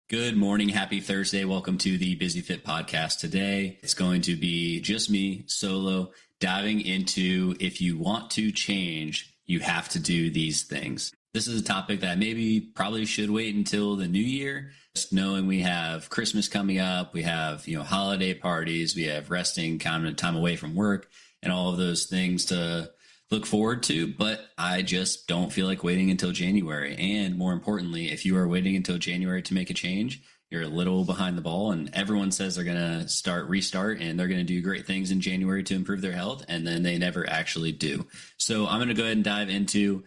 Good morning. Happy Thursday. Welcome to the Busy Fit podcast. Today, it's going to be just me solo diving into if you want to change, you have to do these things. This is a topic that maybe probably should wait until the new year, just knowing we have Christmas coming up, we have, holiday parties, we have resting kind of time away from work and all of those things to look forward to, but I just don't feel like waiting until January. And more importantly, if you are waiting until January to make a change, you're a little behind the ball, and everyone says they're going to restart, and they're going to do great things in January to improve their health, and then they never actually do. So I'm going to go ahead and dive into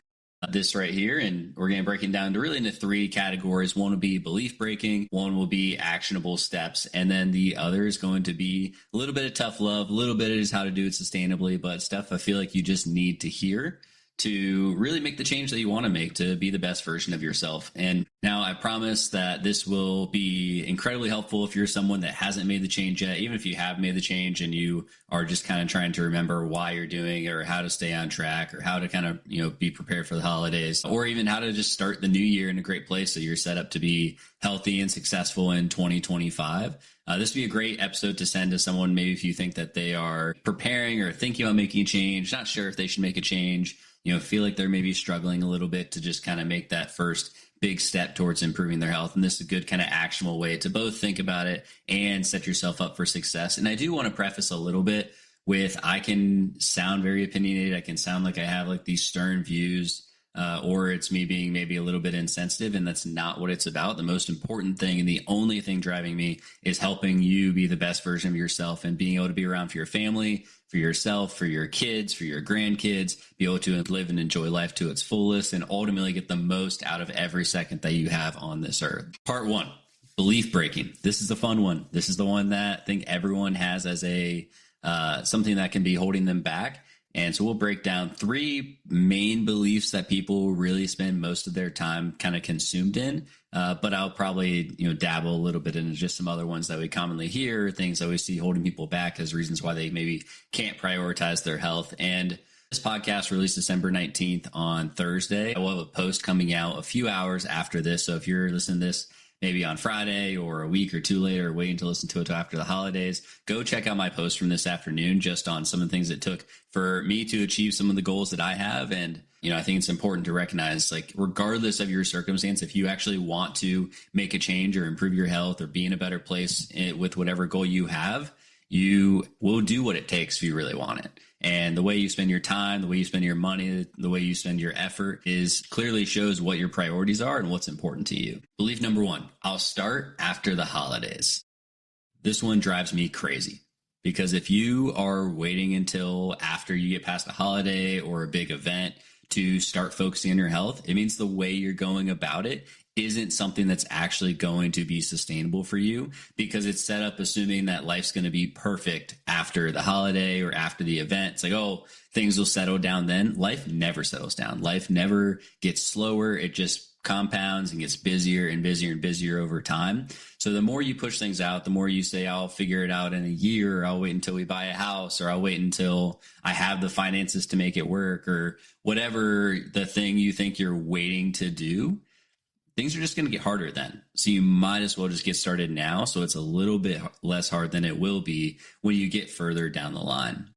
this right here, and we're going to break it down to really into three categories. One will be belief breaking, one will be actionable steps, and then the other is going to be a little bit of tough love, a little bit is how to do it sustainably, but stuff I feel like you just need to hear to really make the change that you want to make to be the best version of yourself. And now I promise that this will be incredibly helpful if you're someone that hasn't made the change yet, even if you have made the change and you are just kind of trying to remember why you're doing it or how to stay on track or how to kind of, be prepared for the holidays, or even how to just start the new year in a great place so you're set up to be healthy and successful in 2025. This would be a great episode to send to someone, maybe if you think that they are preparing or thinking about making a change, not sure if they should make a change, feel like they're maybe struggling a little bit to just kind of make that first big step towards improving their health. And this is a good kind of actionable way to both think about it and set yourself up for success. And I do want to preface a little bit with, I can sound very opinionated. I can sound like I have like these stern views, or it's me being maybe a little bit insensitive, and that's not what it's about. The most important thing and the only thing driving me is helping you be the best version of yourself and being able to be around for your family, for yourself, for your kids, for your grandkids, be able to live and enjoy life to its fullest and ultimately get the most out of every second that you have on this earth. Part one, belief breaking. This is the fun one. This is the one that I think everyone has as a something that can be holding them back. And so we'll break down three main beliefs that people really spend most of their time kind of consumed in. But I'll probably, dabble a little bit into just some other ones that we commonly hear, things that we see holding people back as reasons why they maybe can't prioritize their health. And this podcast released December 19th on Thursday. I will have a post coming out a few hours after this. So if you're listening to this maybe on Friday or a week or two later, waiting to listen to it after the holidays, go check out my post from this afternoon just on some of the things it took for me to achieve some of the goals that I have. And, I think it's important to recognize, like, regardless of your circumstance, if you actually want to make a change or improve your health or be in a better place with whatever goal you have, you will do what it takes if you really want it. And the way you spend your time, the way you spend your money, the way you spend your effort is clearly shows what your priorities are and what's important to you. Belief number one, I'll start after the holidays. This one drives me crazy because if you are waiting until after you get past a holiday or a big event to start focusing on your health, it means the way you're going about it isn't something that's actually going to be sustainable for you, because it's set up assuming that life's going to be perfect after the holiday or after the event. It's like, oh, things will settle down then. Life never settles down. Life never gets slower. It just compounds and gets busier and busier and busier over time. So the more you push things out, the more you say, I'll figure it out in a year, or I'll wait until we buy a house, or I'll wait until I have the finances to make it work, or whatever the thing you think you're waiting to do, things are just going to get harder then. So you might as well just get started now, so it's a little bit less hard than it will be when you get further down the line.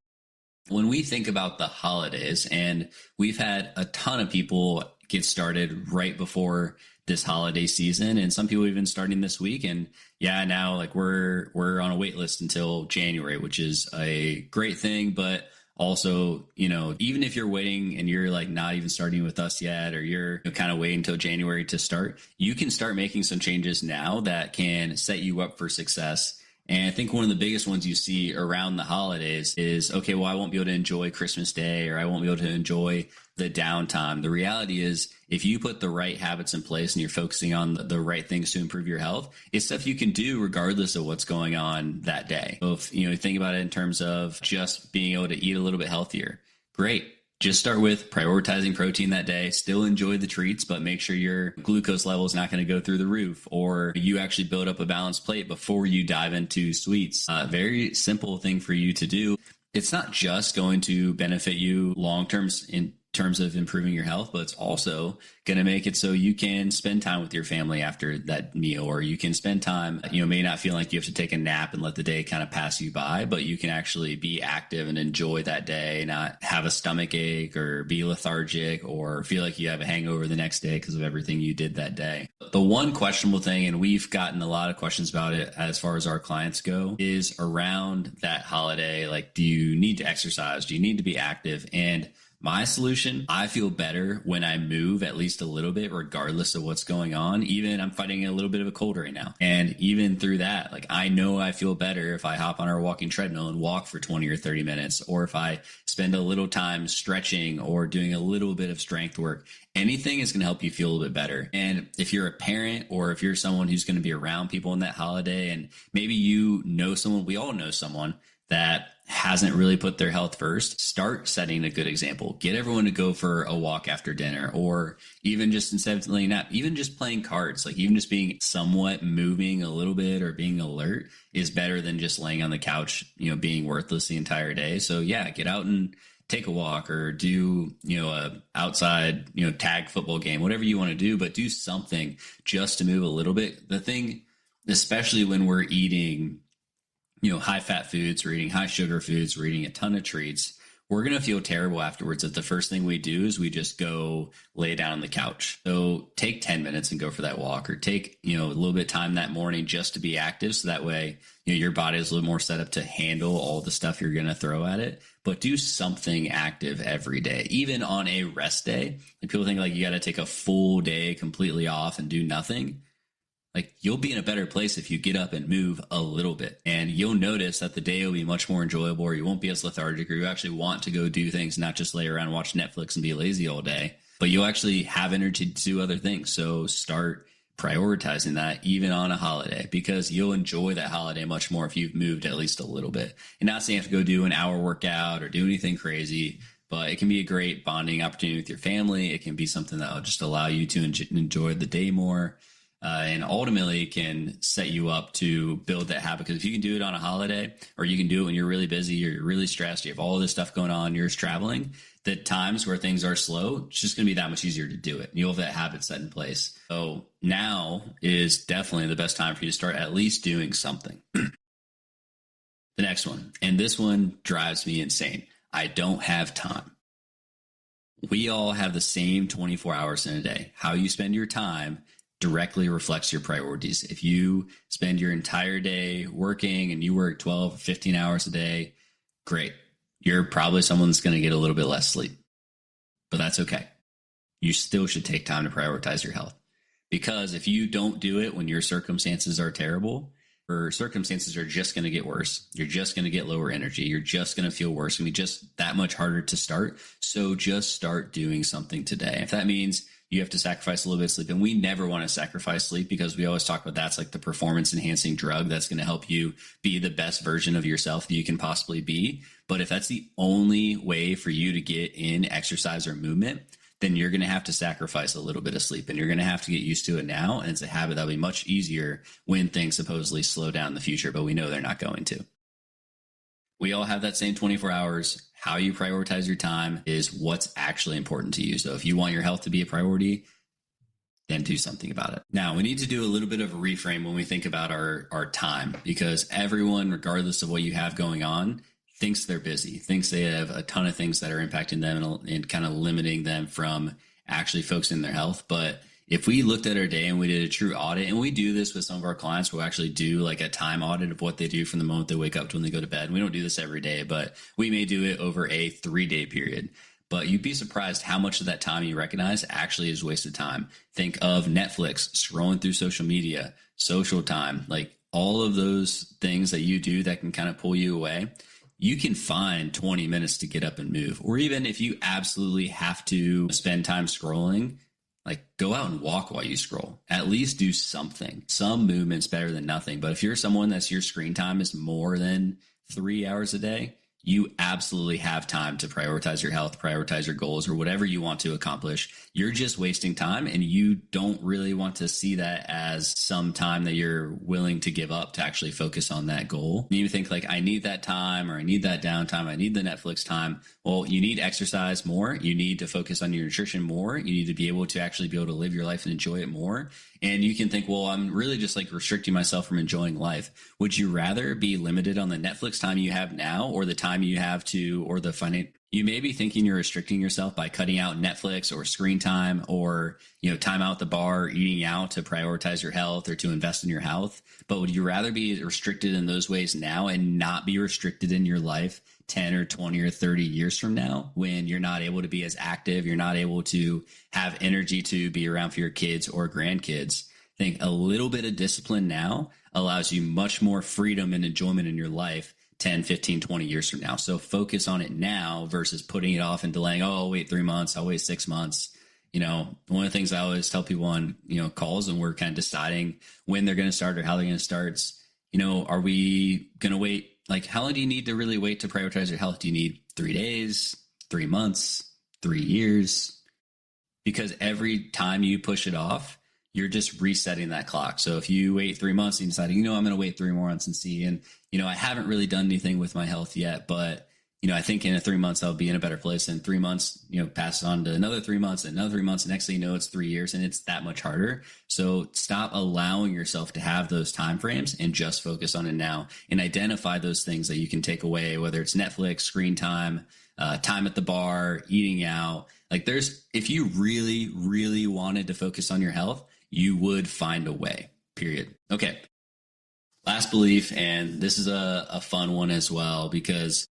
When we think about the holidays, and we've had a ton of people get started right before this holiday season, and some people even starting this week, and now like we're on a wait list until January, which is a great thing. But also, even if you're waiting and you're like not even starting with us yet, or you're kind of waiting until January to start, you can start making some changes now that can set you up for success. And I think one of the biggest ones you see around the holidays is, okay, well, I won't be able to enjoy Christmas Day, or I won't be able to enjoy the downtime. The reality is, if you put the right habits in place and you're focusing on the right things to improve your health, it's stuff you can do regardless of what's going on that day. So if you think about it in terms of just being able to eat a little bit healthier, great. Just start with prioritizing protein that day. Still enjoy the treats, but make sure your glucose level is not going to go through the roof, or you actually build up a balanced plate before you dive into sweets. Very simple thing for you to do. It's not just going to benefit you long-term in terms of improving your health, but it's also going to make it so you can spend time with your family after that meal, or you can spend time, may not feel like you have to take a nap and let the day kind of pass you by, but you can actually be active and enjoy that day, not have a stomach ache or be lethargic or feel like you have a hangover the next day because of everything you did that day. The one questionable thing, and we've gotten a lot of questions about it as far as our clients go, is around that holiday. Like, do you need to exercise? Do you need to be active? And my solution, I feel better when I move at least a little bit, regardless of what's going on. Even I'm fighting a little bit of a cold right now. And even through that, like, I know I feel better if I hop on our walking treadmill and walk for 20 or 30 minutes, or if I spend a little time stretching or doing a little bit of strength work. Anything is going to help you feel a little bit better. And if you're a parent, or if you're someone who's going to be around people in that holiday, and maybe you know someone, we all know someone that hasn't really put their health first, start setting a good example. Get everyone to go for a walk after dinner, or even just instead of laying up, even just playing cards, like even just being somewhat moving a little bit or being alert is better than just laying on the couch, being worthless the entire day. So yeah, get out and take a walk, or do, a outside, tag football game, whatever you want to do, but do something just to move a little bit. The thing, especially when we're eating high fat foods, we're eating high sugar foods, we're eating a ton of treats, we're going to feel terrible afterwards if the first thing we do is we just go lay down on the couch. So take 10 minutes and go for that walk, or take, a little bit of time that morning just to be active. So that way, your body is a little more set up to handle all the stuff you're going to throw at it. But do something active every day, even on a rest day. And people think like you got to take a full day completely off and do nothing. Like, you'll be in a better place if you get up and move a little bit, and you'll notice that the day will be much more enjoyable, or you won't be as lethargic, or you actually want to go do things, not just lay around and watch Netflix and be lazy all day, but you'll actually have energy to do other things. So start prioritizing that even on a holiday, because you'll enjoy that holiday much more if you've moved at least a little bit. And not saying you have to go do an hour workout or do anything crazy, but it can be a great bonding opportunity with your family. It can be something that will just allow you to enjoy the day more. And ultimately can set you up to build that habit. Because if you can do it on a holiday, or you can do it when you're really busy or you're really stressed, you have all this stuff going on, you're traveling, the times where things are slow, it's just going to be that much easier to do it. You'll have that habit set in place. So now is definitely the best time for you to start at least doing something. The next one, and this one drives me insane. I don't have time. We all have the same 24 hours in a day. How you spend your time directly reflects your priorities. If you spend your entire day working and you work 12 or 15 hours a day, great. You're probably someone that's going to get a little bit less sleep, but that's okay. You still should take time to prioritize your health, because if you don't do it when your circumstances are terrible, or circumstances are just going to get worse, you're just going to get lower energy. You're just going to feel worse. It's going to be just that much harder to start. So just start doing something today. If that means you have to sacrifice a little bit of sleep, and we never want to sacrifice sleep, because we always talk about that's like the performance enhancing drug that's going to help you be the best version of yourself that you can possibly be. But if that's the only way for you to get in exercise or movement, then you're going to have to sacrifice a little bit of sleep, and you're going to have to get used to it now. And it's a habit that'll be much easier when things supposedly slow down in the future, but we know they're not going to. We all have that same 24 hours. How you prioritize your time is what's actually important to you. So if you want your health to be a priority, then do something about it. Now, we need to do a little bit of a reframe when we think about our time, because everyone, regardless of what you have going on, thinks they're busy, thinks they have a ton of things that are impacting them and kind of limiting them from actually focusing their health. But if we looked at our day and we did a true audit, and we do this with some of our clients, we'll actually do like a time audit of what they do from the moment they wake up to when they go to bed. We don't do this every day, but we may do it over a 3-day period. But you'd be surprised how much of that time you recognize actually is wasted time. Think of Netflix, scrolling through social media, social time, like all of those things that you do that can kind of pull you away. You can find 20 minutes to get up and move. Or even if you absolutely have to spend time scrolling, like go out and walk while you scroll. At least do something. Some movement's better than nothing. But if you're someone that's your screen time is more than 3 hours a day, you absolutely have time to prioritize your health, prioritize your goals, or whatever you want to accomplish. You're just wasting time, and you don't really want to see that as some time that you're willing to give up to actually focus on that goal. And you think like, I need that time, or I need that downtime, I need the Netflix time. Well, you need exercise more. You need to focus on your nutrition more. You need to be able to actually be able to live your life and enjoy it more. And you can think, well, I'm really just like restricting myself from enjoying life. Would you rather be limited on the Netflix time you have now, or the time you have to, or the you may be thinking you're restricting yourself by cutting out Netflix or screen time, or, time out the bar, or eating out to prioritize your health or to invest in your health. But would you rather be restricted in those ways now and not be restricted in your life 10 or 20 or 30 years from now, when you're not able to be as active, you're not able to have energy to be around for your kids or grandkids? I think a little bit of discipline now allows you much more freedom and enjoyment in your life 10, 15, 20 years from now. So focus on it now versus putting it off and delaying. Oh, I'll wait 3 months. I'll wait 6 months. One of the things I always tell people on, calls, and we're kind of deciding when they're going to start or how they're going to start, are we going to wait? Like, how long do you need to really wait to prioritize your health? Do you need 3 days, 3 months, 3 years? Because every time you push it off, you're just resetting that clock. So if you wait 3 months and you decide, I'm going to wait 3 more months and see, and, I haven't really done anything with my health yet, but, I think in 3 months, I'll be in a better place. And 3 months, pass on to another 3 months, another 3 months. And next thing you know, it's 3 years, and it's that much harder. So stop allowing yourself to have those time frames and just focus on it now, and identify those things that you can take away, whether it's Netflix, screen time, time at the bar, eating out. Like if you really, really wanted to focus on your health, you would find a way, period. Okay. Last belief, and this is a fun one as well, because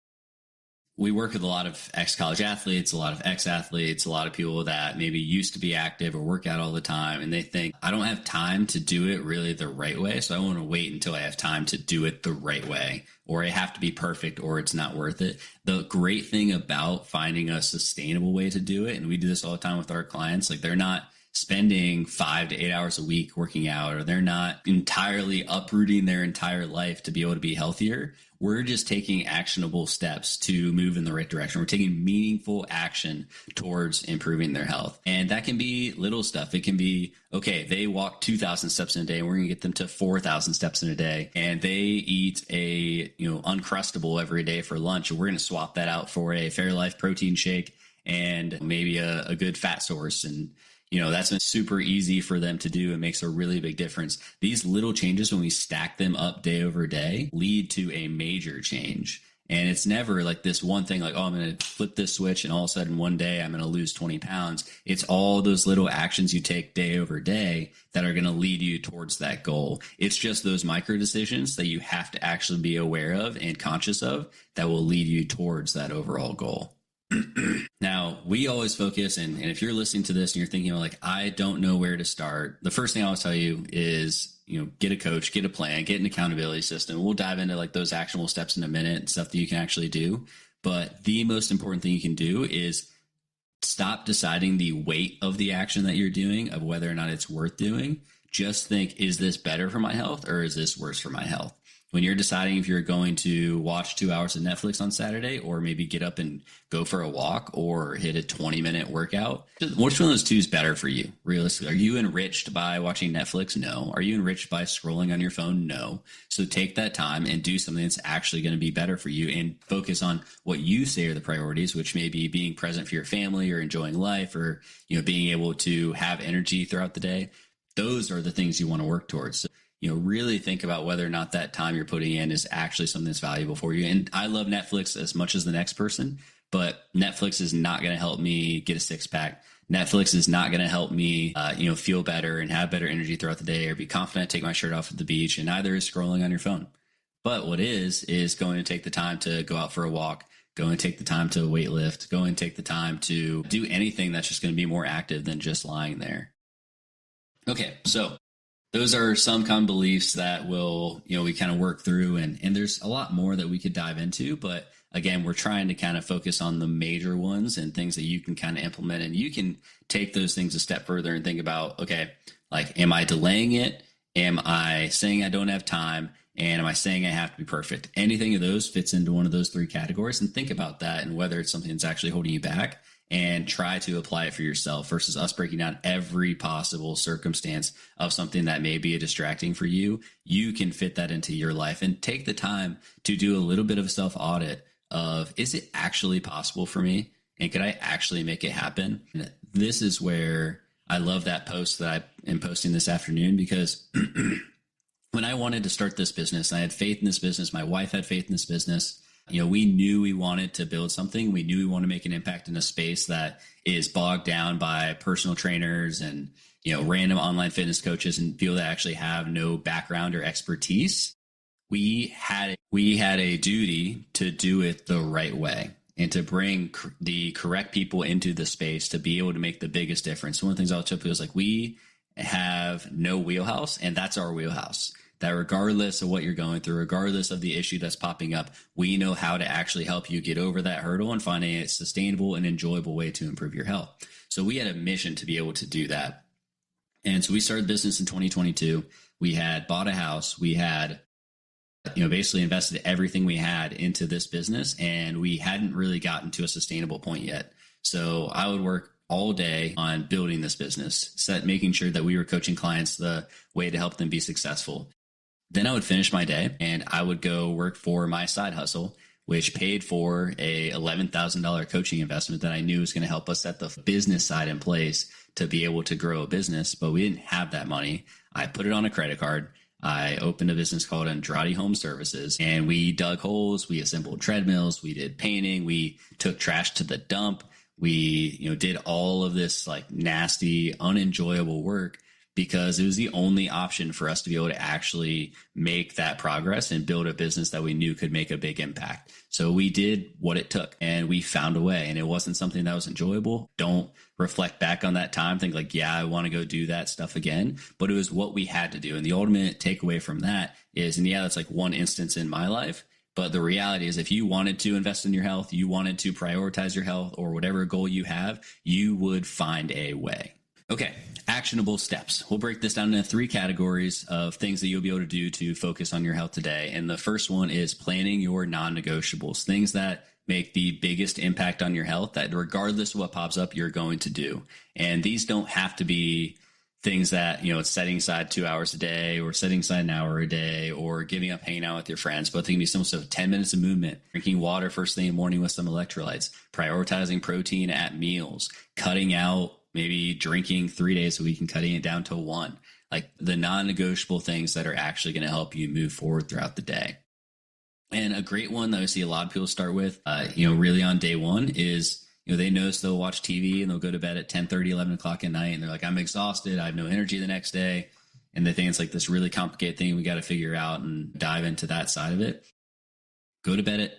we work with a lot of ex-college athletes, a lot of ex-athletes, a lot of people that maybe used to be active or work out all the time. And they think, I don't have time to do it really the right way. So I want to wait until I have time to do it the right way, or I have to be perfect, or it's not worth it. The great thing about finding a sustainable way to do it, and we do this all the time with our clients, like they're not spending 5 to 8 hours a week working out, or they're not entirely uprooting their entire life to be able to be healthier. We're just taking actionable steps to move in the right direction. We're taking meaningful action towards improving their health. And that can be little stuff. It can be, okay, they walk 2,000 steps in a day, and we're going to get them to 4,000 steps in a day. And they eat a, Uncrustable every day for lunch. And we're going to swap that out for a Fairlife protein shake and maybe a good fat source. And that's been super easy for them to do. It makes a really big difference. These little changes, when we stack them up day over day, lead to a major change. And it's never like this one thing like, oh, I'm going to flip this switch and all of a sudden one day I'm going to lose 20 pounds. It's all those little actions you take day over day that are going to lead you towards that goal. It's just those micro decisions that you have to actually be aware of and conscious of that will lead you towards that overall goal. Now, we always focus, and if you're listening to this and you're thinking like, I don't know where to start, the first thing I always tell you is, get a coach, get a plan, get an accountability system. We'll dive into like those actionable steps in a minute and stuff that you can actually do. But the most important thing you can do is stop deciding the weight of the action that you're doing, of whether or not it's worth doing. Just think, is this better for my health, or is this worse for my health? When you're deciding if you're going to watch 2 hours of Netflix on Saturday, or maybe get up and go for a walk, or hit a 20-minute workout, which one of those two is better for you? Realistically, are you enriched by watching Netflix? No. Are you enriched by scrolling on your phone? No. So take that time and do something that's actually going to be better for you, and focus on what you say are the priorities, which may be being present for your family, or enjoying life, or being able to have energy throughout the day. Those are the things you want to work towards. So, really think about whether or not that time you're putting in is actually something that's valuable for you. And I love Netflix as much as the next person, but Netflix is not going to help me get a six pack. Netflix is not going to help me, feel better and have better energy throughout the day, or be confident, take my shirt off at the beach. And neither is scrolling on your phone. But what is going to take the time to go out for a walk, go and take the time to weight lift, go and take the time to do anything that's just going to be more active than just lying there. Okay, so those are some common beliefs that we kind of work through, and there's a lot more that we could dive into, but again, we're trying to kind of focus on the major ones and things that you can kind of implement, and you can take those things a step further and think about, okay, like, am I delaying it? Am I saying I don't have time? And am I saying I have to be perfect? Anything of those fits into one of those three categories, and think about that and whether it's something that's actually holding you back, and try to apply it for yourself versus us breaking down every possible circumstance of something that may be distracting for you. You can fit that into your life and take the time to do a little bit of self audit of, is it actually possible for me? And could I actually make it happen? And this is where I love that post that I am posting this afternoon, because when I wanted to start this business, I had faith in this business. My wife had faith in this business. We knew we wanted to build something. We knew we wanted to make an impact in a space that is bogged down by personal trainers and, random online fitness coaches and people that actually have no background or expertise. We had a duty to do it the right way and to bring the correct people into the space to be able to make the biggest difference. One of the things I'll tell people is like, we have no wheelhouse, and that's our wheelhouse. That regardless of what you're going through, regardless of the issue that's popping up, we know how to actually help you get over that hurdle and find a sustainable and enjoyable way to improve your health. So we had a mission to be able to do that. And so we started business in 2022. We had bought a house. We had, basically invested everything we had into this business, and we hadn't really gotten to a sustainable point yet. So I would work all day on building this business, making sure that we were coaching clients the way to help them be successful. Then I would finish my day and I would go work for my side hustle, which paid for a $11,000 coaching investment that I knew was going to help us set the business side in place to be able to grow a business. But we didn't have that money. I put it on a credit card. I opened a business called Andrade Home Services, and we dug holes. We assembled treadmills. We did painting. We took trash to the dump. We, did all of this like nasty, unenjoyable work, because it was the only option for us to be able to actually make that progress and build a business that we knew could make a big impact. So we did what it took, and we found a way, and it wasn't something that was enjoyable. Don't reflect back on that time, think like, yeah, I want to go do that stuff again, but it was what we had to do. And the ultimate takeaway from that is, and yeah, that's like one instance in my life, but the reality is, if you wanted to invest in your health, you wanted to prioritize your health, or whatever goal you have, you would find a way. Okay, actionable steps. We'll break this down into three categories of things that you'll be able to do to focus on your health today. And the first one is planning your non-negotiables, things that make the biggest impact on your health, that regardless of what pops up, you're going to do. And these don't have to be things that, it's setting aside 2 hours a day, or setting aside an hour a day, or giving up hanging out with your friends, but they can be simple stuff: 10 minutes of movement, drinking water first thing in the morning with some electrolytes, prioritizing protein at meals, cutting out maybe drinking 3 days a week and cutting it down to one, like the non-negotiable things that are actually going to help you move forward throughout the day. And a great one that I see a lot of people start with, really on day one is, they notice they'll watch TV and they'll go to bed at 10:30, 11 o'clock at night. And they're like, I'm exhausted. I have no energy the next day. And they think it's like this really complicated thing we got to figure out, and dive into that side of it. Go to bed at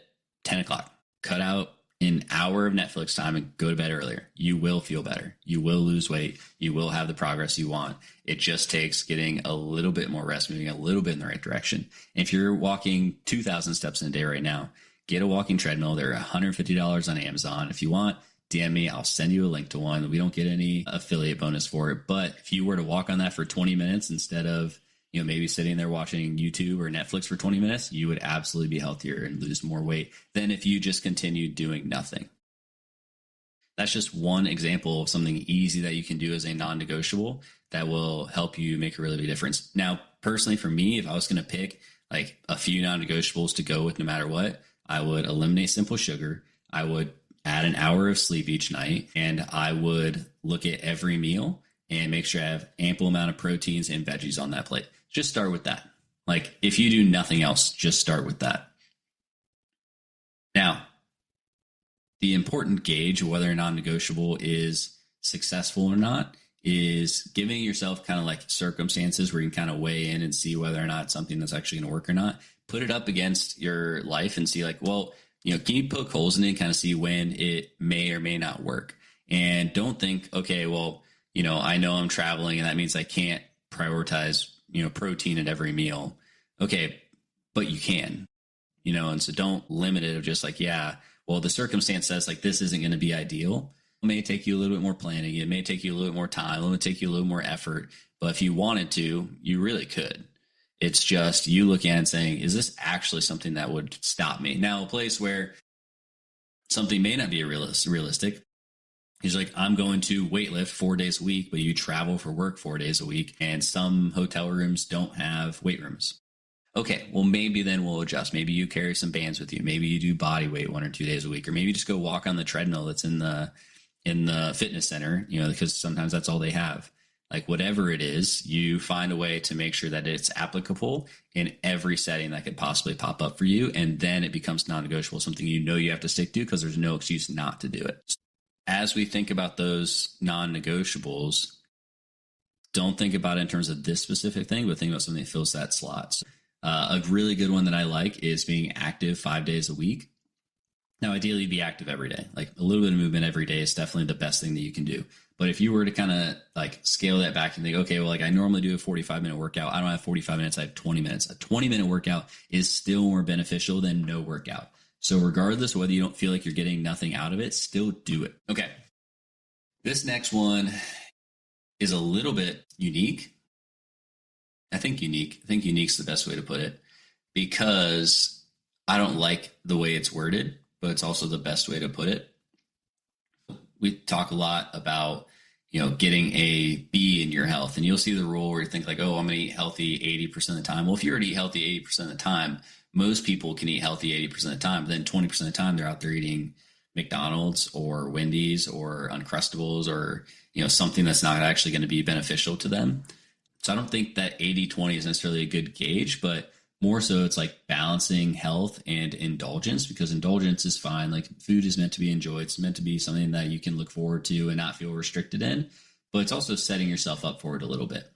10 o'clock, cut out an hour of Netflix time and go to bed earlier. You will feel better. You will lose weight. You will have the progress you want. It just takes getting a little bit more rest, moving a little bit in the right direction. And if you're walking 2,000 steps in a day right now, get a walking treadmill. They're $150 on Amazon. If you want, DM me. I'll send you a link to one. We don't get any affiliate bonus for it. But if you were to walk on that for 20 minutes instead of maybe sitting there watching YouTube or Netflix for 20 minutes, you would absolutely be healthier and lose more weight than if you just continued doing nothing. That's just one example of something easy that you can do as a non-negotiable that will help you make a really big difference. Now, personally, for me, if I was going to pick like a few non-negotiables to go with no matter what, I would eliminate simple sugar. I would add an hour of sleep each night, and I would look at every meal and make sure I have ample amount of proteins and veggies on that plate. Just start with that. Like, if you do nothing else, just start with that. Now, the important gauge of whether a non-negotiable is successful or not is giving yourself kind of like circumstances where you can kind of weigh in and see whether or not it's something that's actually going to work or not. Put it up against your life and see like, well, can you poke holes in it and kind of see when it may or may not work? And don't think, okay, well, I know I'm traveling and that means I can't prioritize protein at every meal. Okay, but you can, and so don't limit it of just like, yeah, well, the circumstance says like this isn't going to be ideal. It may take you a little bit more planning. It may take you a little bit more time. It may take you a little more effort. But if you wanted to, you really could. It's just you looking at it and saying, is this actually something that would stop me? Now, a place where something may not be realistic. He's like, I'm going to weightlift 4 days a week, but you travel for work 4 days a week, and some hotel rooms don't have weight rooms. Okay, well, maybe then we'll adjust. Maybe you carry some bands with you. Maybe you do body weight 1 or 2 days a week, or maybe you just go walk on the treadmill that's in the fitness center, because sometimes that's all they have. Like whatever it is, you find a way to make sure that it's applicable in every setting that could possibly pop up for you. And then it becomes non-negotiable, something you have to stick to because there's no excuse not to do it. As we think about those non-negotiables, don't think about it in terms of this specific thing, but think about something that fills that slot. So, a really good one that I like is being active 5 days a week. Now, ideally, be active every day. Like a little bit of movement every day is definitely the best thing that you can do. But if you were to kind of like scale that back and think, okay, well, like I normally do a 45-minute workout. I don't have 45 minutes. I have 20 minutes. A 20-minute workout is still more beneficial than no workout. So regardless of whether you don't feel like you're getting nothing out of it, still do it. Okay. This next one is a little bit unique. I think unique is the best way to put it because I don't like the way it's worded, but it's also the best way to put it. We talk a lot about, getting a B in your health, and you'll see the rule where you think like, oh, I'm going to eat healthy 80% of the time. Well, if you already eat healthy 80% of the time, most people can eat healthy 80% of the time. But then 20% of the time, they're out there eating McDonald's or Wendy's or Uncrustables or, something that's not actually going to be beneficial to them. So I don't think that 80-20 is necessarily a good gauge, but more so it's like balancing health and indulgence, because indulgence is fine. Like food is meant to be enjoyed. It's meant to be something that you can look forward to and not feel restricted in, but it's also setting yourself up for it a little bit.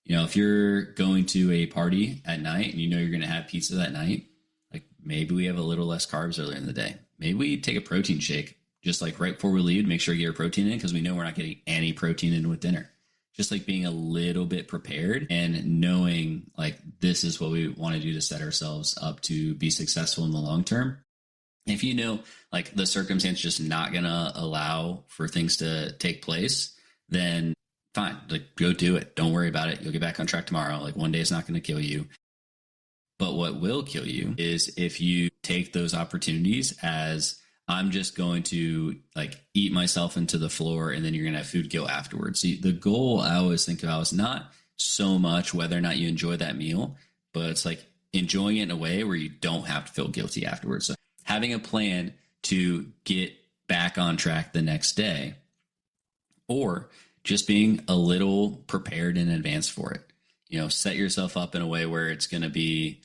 If you're going to a party at night and you're going to have pizza that night, like maybe we have a little less carbs earlier in the day. Maybe we take a protein shake just like right before we leave, make sure you get your protein in because we know we're not getting any protein in with dinner. Just like being a little bit prepared and knowing like this is what we want to do to set ourselves up to be successful in the long term. If like the circumstance just not going to allow for things to take place, then fine, like go do it. Don't worry about it. You'll get back on track tomorrow. Like one day is not going to kill you. But what will kill you is if you take those opportunities as I'm just going to like eat myself into the floor and then you're going to have food guilt afterwards. See, the goal I always think about is not so much whether or not you enjoy that meal, but it's like enjoying it in a way where you don't have to feel guilty afterwards. So having a plan to get back on track the next day, or just being a little prepared in advance for it. Set yourself up in a way where it's going to be,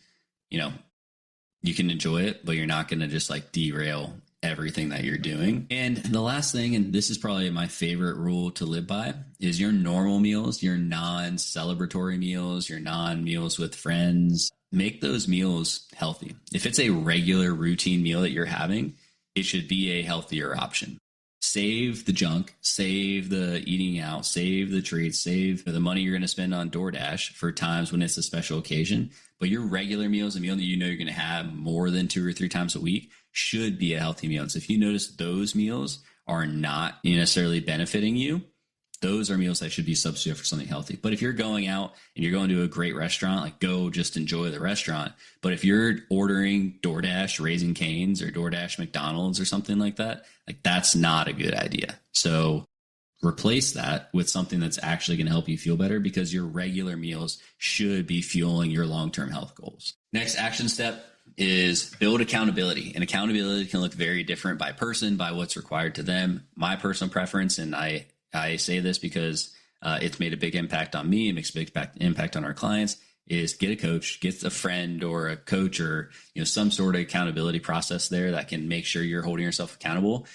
you can enjoy it, but you're not going to just like derail everything that you're doing. And the last thing, and this is probably my favorite rule to live by, is your normal meals, your non-celebratory meals, your non-meals with friends, make those meals healthy. If it's a regular routine meal that you're having, it should be a healthier option. Save the junk, save the eating out, save the treats, save the money you're going to spend on DoorDash for times when it's a special occasion. But your regular meals, a meal that you're going to have more than 2 or 3 times a week, should be a healthy meal. And so if you notice those meals are not necessarily benefiting you, those are meals that should be substituted for something healthy. But if you're going out and you're going to a great restaurant, like go just enjoy the restaurant. But if you're ordering DoorDash Raising Cane's or DoorDash McDonald's or something like that, like that's not a good idea. So replace that with something that's actually going to help you feel better, because your regular meals should be fueling your long-term health goals. Next action step is build accountability. And accountability can look very different by person, by what's required to them. My personal preference, and I say this because it's made a big impact on me, it makes a big impact on our clients, is get a coach, get a friend or a coach or some sort of accountability process there that can make sure you're holding yourself accountable.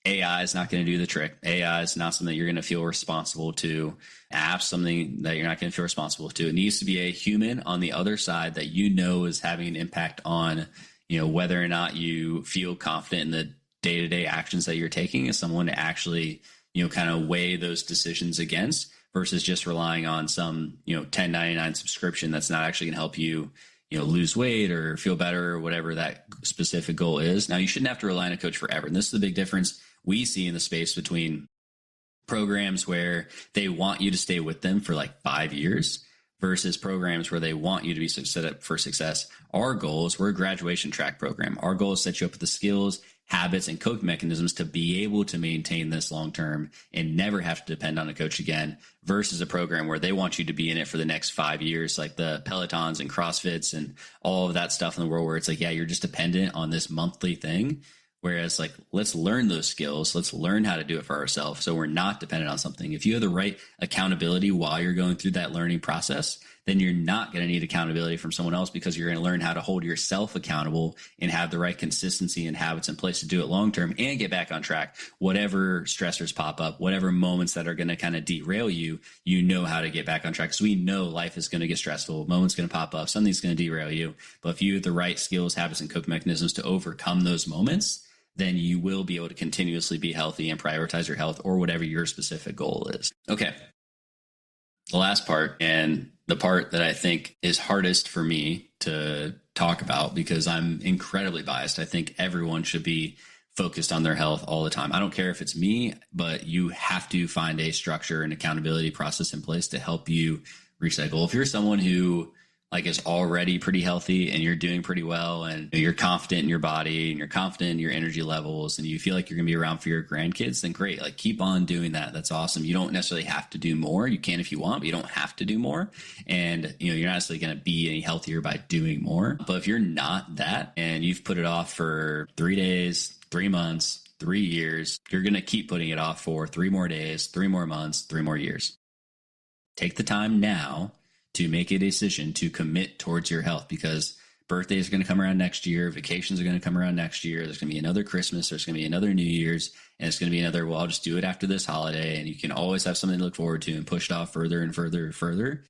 AI is not going to do the trick. AI is not something that you're going to feel responsible to. Apps, something that you're not going to feel responsible to. It needs to be a human on the other side that is having an impact on, whether or not you feel confident in the day-to-day actions that you're taking, as someone to actually, kind of weigh those decisions against, versus just relying on some, $10.99 subscription that's not actually going to help you, lose weight or feel better or whatever that specific goal is. Now, you shouldn't have to rely on a coach forever. And this is the big difference we see in the space between programs where they want you to stay with them for like 5 years versus programs where they want you to be set up for success. Our goals, we're a graduation track program. Our goal is to set you up with the skills, habits, and coping mechanisms to be able to maintain this long term and never have to depend on a coach again, versus a program where they want you to be in it for the next 5 years, like the Pelotons and CrossFits and all of that stuff in the world where it's like, yeah, you're just dependent on this monthly thing. Whereas like, let's learn those skills. Let's learn how to do it for ourselves. So we're not dependent on something. If you have the right accountability while you're going through that learning process, then you're not going to need accountability from someone else, because you're going to learn how to hold yourself accountable and have the right consistency and habits in place to do it long term and get back on track. Whatever stressors pop up, whatever moments that are going to kind of derail you, you know how to get back on track. Because we know life is going to get stressful. Moments going to pop up. Something's going to derail you. But if you have the right skills, habits, and coping mechanisms to overcome those moments, then you will be able to continuously be healthy and prioritize your health or whatever your specific goal is. Okay. The last part, and the part that I think is hardest for me to talk about because I'm incredibly biased. I think everyone should be focused on their health all the time. I don't care if it's me, but you have to find a structure and accountability process in place to help you reach that goal. If you're someone who like is already pretty healthy and you're doing pretty well and you're confident in your body and you're confident in your energy levels and you feel like you're going to be around for your grandkids, then great. Like keep on doing that. That's awesome. You don't necessarily have to do more. You can if you want, but you don't have to do more. And you're not necessarily going to be any healthier by doing more. But if you're not that and you've put it off for 3 days, 3 months, 3 years, you're going to keep putting it off for 3 more days, 3 more months, 3 more years. Take the time now to make a decision to commit towards your health, because birthdays are going to come around next year. Vacations are going to come around next year. There's going to be another Christmas. There's going to be another New Year's. And it's going to be another, well, I'll just do it after this holiday. And you can always have something to look forward to and push it off further and further and further.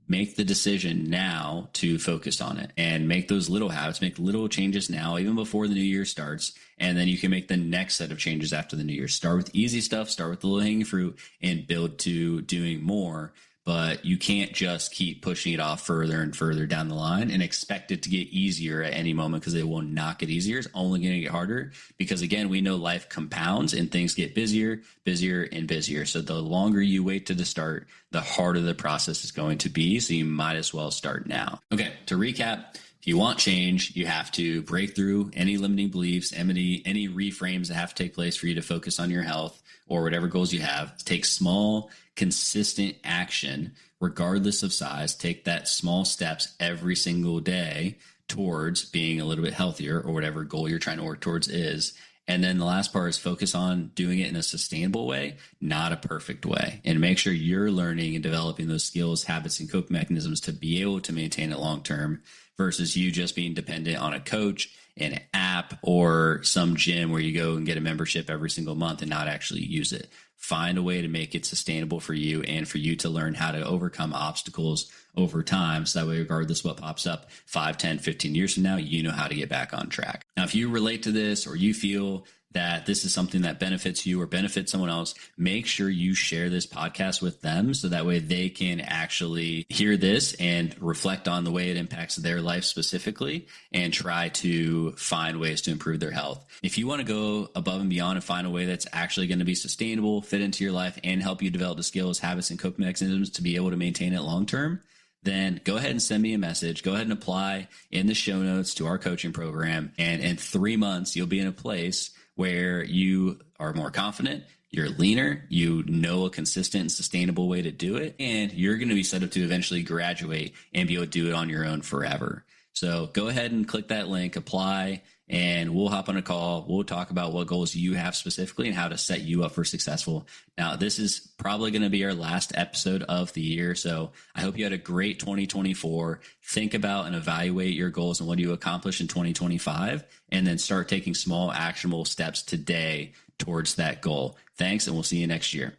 Make the decision now to focus on it and make those little habits, make little changes now, even before the new year starts. And then you can make the next set of changes after the new year. Start with easy stuff, start with the low hanging fruit and build to doing more. But you can't just keep pushing it off further and further down the line and expect it to get easier at any moment, because it will not get easier. It's only going to get harder because, again, we know life compounds and things get busier, busier, and busier. So the longer you wait to the start, the harder the process is going to be. So you might as well start now. Okay, to recap, if you want change, you have to break through any limiting beliefs, any reframes that have to take place for you to focus on your health or whatever goals you have. Take small, consistent action, regardless of size. Take that small steps every single day towards being a little bit healthier or whatever goal you're trying to work towards is. And then the last part is focus on doing it in a sustainable way, not a perfect way. And make sure you're learning and developing those skills, habits, and coping mechanisms to be able to maintain it long term, versus you just being dependent on a coach, an app, or some gym where you go and get a membership every single month and not actually use it. Find a way to make it sustainable for you and for you to learn how to overcome obstacles over time. So that way, regardless of what pops up 5, 10, 15 years from now, you know how to get back on track. Now, if you relate to this or you feel that this is something that benefits you or benefits someone else, make sure you share this podcast with them so that way they can actually hear this and reflect on the way it impacts their life specifically and try to find ways to improve their health. If you want to go above and beyond and find a way that's actually going to be sustainable, fit into your life, and help you develop the skills, habits, and coping mechanisms to be able to maintain it long term, then go ahead and send me a message. Go ahead and apply in the show notes to our coaching program. And in 3 months, you'll be in a place where you are more confident, you're leaner, you know a consistent and sustainable way to do it, and you're going to be set up to eventually graduate and be able to do it on your own forever. So go ahead and click that link, apply, and we'll hop on a call. We'll talk about what goals you have specifically and how to set you up for successful. Now, this is probably going to be our last episode of the year, so I hope you had a great 2024. Think about and evaluate your goals and what you accomplish in 2025, and then start taking small, actionable steps today towards that goal. Thanks, and we'll see you next year.